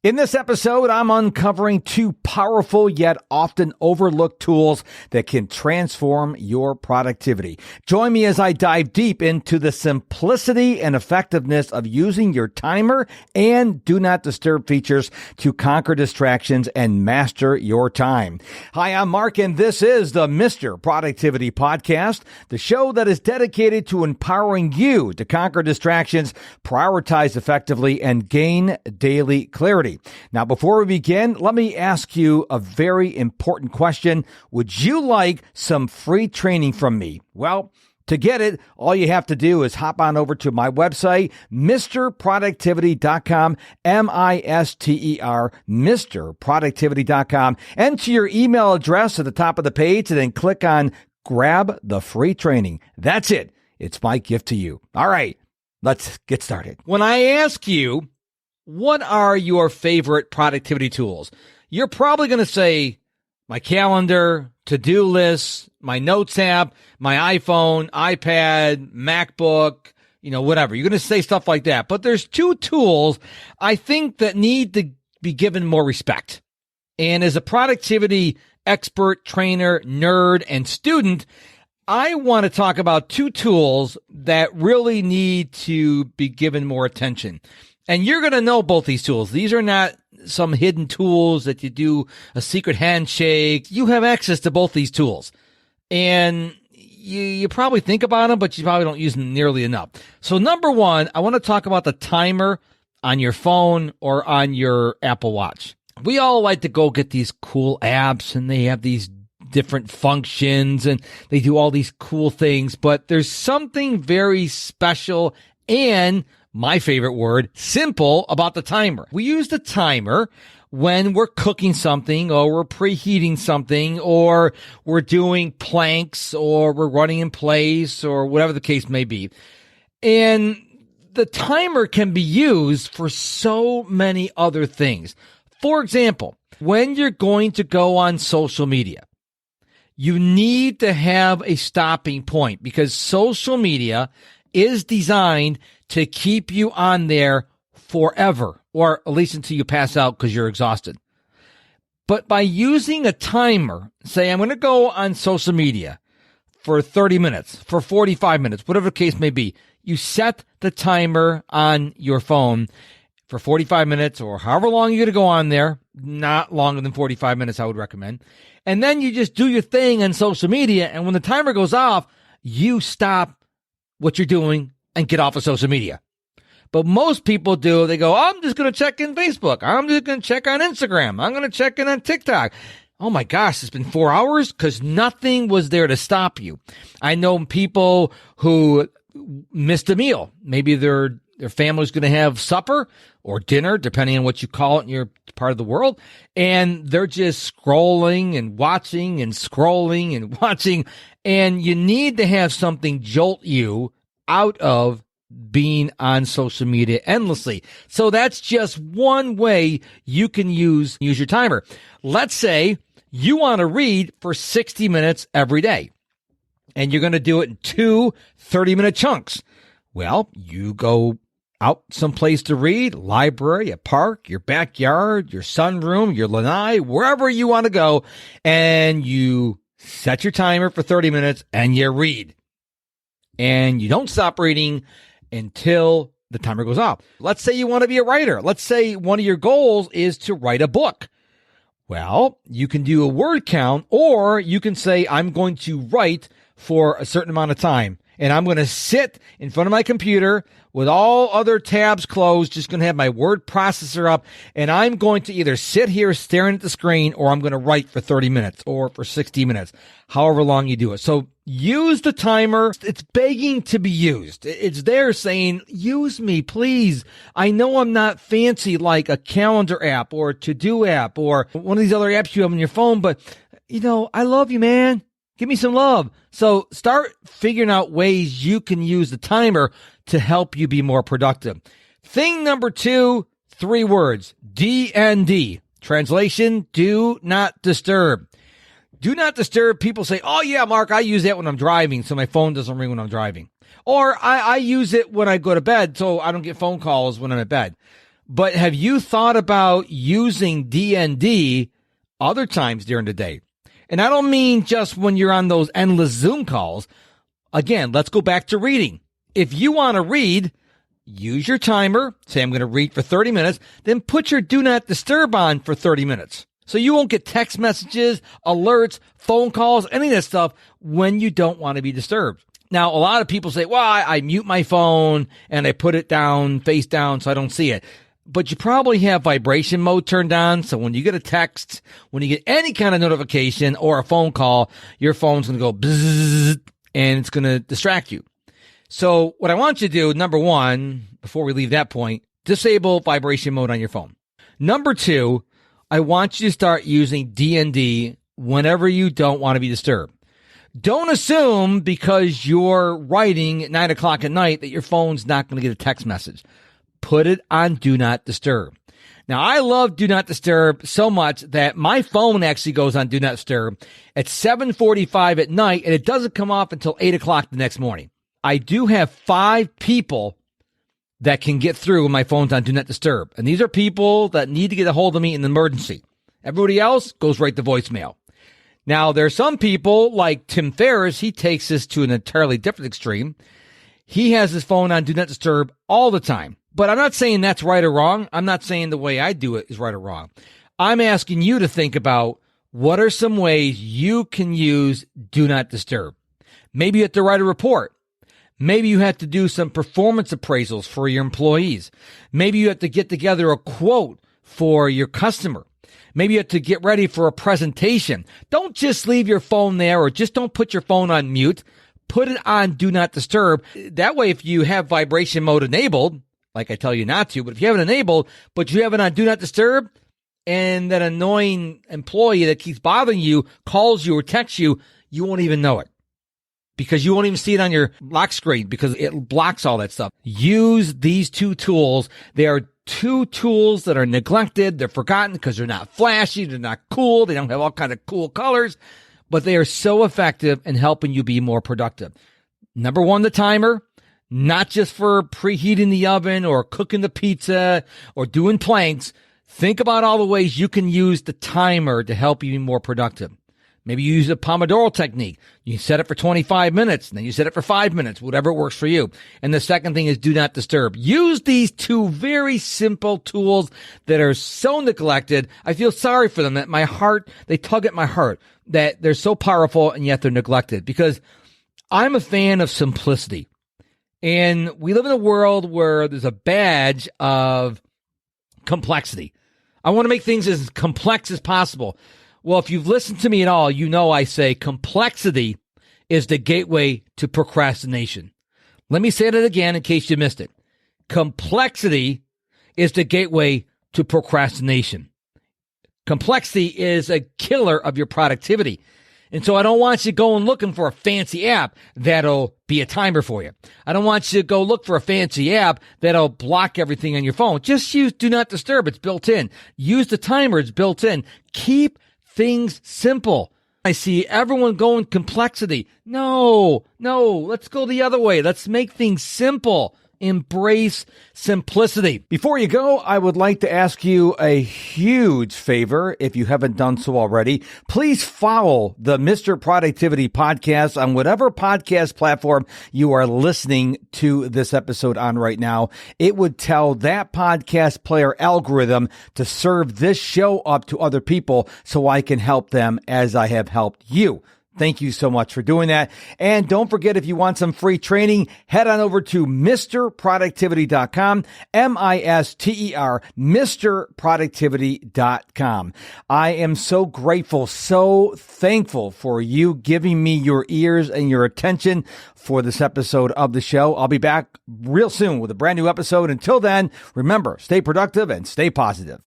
In this episode, I'm uncovering two powerful yet often overlooked tools that can transform your productivity. Join me as I dive deep into the simplicity and effectiveness of using your timer and do not disturb features to conquer distractions and master your time. Hi, I'm Mark, and this is the Mr. Productivity Podcast, the show that is dedicated to empowering you to conquer distractions, prioritize effectively, and gain daily clarity. Now, before we begin, let me ask you a very important question. Would you like some free training from me? Well, to get it, all you have to do is hop on over to my website, MrProductivity.com, M-I-S-T-E-R, MrProductivity.com. Enter your email address at the top of the page and then click on Grab the Free Training. That's it. It's my gift to you. All right, let's get started. When I ask you, what are your favorite productivity tools? You're probably going to say my calendar, to-do list, my notes app, my iPhone, iPad, MacBook, whatever. You're going to say stuff like that. But there's two tools I think that need to be given more respect. And as a productivity expert, trainer, nerd, and student, I want to talk about two tools that really need to be given more attention. And you're going to know both these tools. These are not some hidden tools that you do a secret handshake. You have access to both these tools. And you probably think about them, but you probably don't use them nearly enough. So number one, I want to talk about the timer on your phone or on your Apple Watch. We all like to go get these cool apps, and they have these different functions, and they do all these cool things. But there's something very special and my favorite word, simple, about the timer. We use the timer when we're cooking something, or we're preheating something, or we're doing planks, or we're running in place, or whatever the case may be. And the timer can be used for so many other things. For example, when you're going to go on social media, you need to have a stopping point, because social media is designed to keep you on there forever, or at least until you pass out because you're exhausted. But by using a timer, say I'm going to go on social media for 30 minutes, for 45 minutes, whatever the case may be, you set the timer on your phone for 45 minutes or however long you're going to go on there, not longer than 45 minutes, I would recommend. And then you just do your thing on social media, and when the timer goes off, you stop what you're doing and get off of social media. But most people do, they go, I'm just going to check in Facebook. I'm just going to check on Instagram. I'm going to check in on TikTok. Oh my gosh, it's been 4 hours, because nothing was there to stop you. I know people who missed a meal. Maybe their family's going to have supper or dinner, depending on what you call it in your part of the world. And they're just scrolling and watching and scrolling and watching. And you need to have something jolt you out of being on social media endlessly. So that's just one way you can use your timer. Let's say you want to read for 60 minutes every day, and you're going to do it in two 30-minute chunks. Well, you go out someplace to read, library, a park, your backyard, your sunroom, your lanai, wherever you want to go, and you set your timer for 30 minutes and you read. And you don't stop reading until the timer goes off. Let's say you want to be a writer. Let's say one of your goals is to write a book. Well, you can do a word count, or you can say, I'm going to write for a certain amount of time. And I'm going to sit in front of my computer with all other tabs closed, just going to have my word processor up, and I'm going to either sit here staring at the screen, or I'm going to write for 30 minutes or for 60 minutes, however long you do it. So use the timer. It's begging to be used. It's there saying, use me, please. I know I'm not fancy like a calendar app or a to-do app or one of these other apps you have on your phone, but, I love you, man. Give me some love. So start figuring out ways you can use the timer to help you be more productive. Thing number 2, 3 words, DND. Translation, do not disturb. Do not disturb. People say, oh yeah, Mark, I use that when I'm driving, so my phone doesn't ring when I'm driving. Or I use it when I go to bed, so I don't get phone calls when I'm at bed. But have you thought about using DND other times during the day? And I don't mean just when you're on those endless Zoom calls. Again, let's go back to reading. If you want to read, use your timer. Say, I'm going to read for 30 minutes. Then put your do not disturb on for 30 minutes. So you won't get text messages, alerts, phone calls, any of that stuff when you don't want to be disturbed. Now, a lot of people say, well, I mute my phone and I put it down, face down, so I don't see it. But you probably have vibration mode turned on. So when you get a text, when you get any kind of notification or a phone call, your phone's going to go bzzz and it's going to distract you. So what I want you to do, number one, before we leave that point, disable vibration mode on your phone. Number two, I want you to start using DND whenever you don't want to be disturbed. Don't assume because you're writing at 9 o'clock at night that your phone's not going to get a text message. Put it on Do Not Disturb. Now, I love Do Not Disturb so much that my phone actually goes on Do Not Disturb at 7:45 at night, and it doesn't come off until 8 o'clock the next morning. I do have 5 people that can get through when my phone's on Do Not Disturb. And these are people that need to get a hold of me in an emergency. Everybody else goes right to voicemail. Now, there are some people like Tim Ferriss. He takes this to an entirely different extreme. He has his phone on Do Not Disturb all the time. But I'm not saying that's right or wrong. I'm not saying the way I do it is right or wrong. I'm asking you to think about what are some ways you can use Do Not Disturb. Maybe you have to write a report. Maybe you have to do some performance appraisals for your employees. Maybe you have to get together a quote for your customer. Maybe you have to get ready for a presentation. Don't just leave your phone there or just don't put your phone on mute. Put it on Do Not Disturb. That way, if you have vibration mode enabled, like I tell you not to, but if you have it enabled, but you have it on Do Not Disturb, and that annoying employee that keeps bothering you calls you or texts you, you won't even know it. Because you won't even see it on your lock screen because it blocks all that stuff. Use these 2 tools. They are 2 tools that are neglected. They're forgotten because they're not flashy. They're not cool. They don't have all kinds of cool colors, but they are so effective in helping you be more productive. Number 1, the timer, not just for preheating the oven or cooking the pizza or doing planks. Think about all the ways you can use the timer to help you be more productive. Maybe you use the Pomodoro technique. You set it for 25 minutes, and then you set it for 5 minutes, whatever works for you. And the second thing is Do Not Disturb. Use these 2 very simple tools that are so neglected. I feel sorry for them. That my heart, they tug at my heart that they're so powerful and yet they're neglected, because I'm a fan of simplicity. And we live in a world where there's a badge of complexity. I want to make things as complex as possible. Well, if you've listened to me at all, you know I say complexity is the gateway to procrastination. Let me say that again in case you missed it. Complexity is the gateway to procrastination. Complexity is a killer of your productivity. And so I don't want you going looking for a fancy app that'll be a timer for you. I don't want you to go look for a fancy app that'll block everything on your phone. Just use Do Not Disturb. It's built in. Use the timer. It's built in. Keep things simple. I see everyone going complexity. No, let's go the other way. Let's make things simple. Embrace simplicity. Before you go, I would like to ask you a huge favor. If you haven't done so already, please follow the Mr. Productivity podcast on whatever podcast platform you are listening to this episode on right now. It would tell that podcast player algorithm to serve this show up to other people so I can help them as I have helped you. Thank you so much for doing that. And don't forget, if you want some free training, head on over to MrProductivity.com, MISTER, MrProductivity.com. I am so grateful, so thankful for you giving me your ears and your attention for this episode of the show. I'll be back real soon with a brand new episode. Until then, remember, stay productive and stay positive.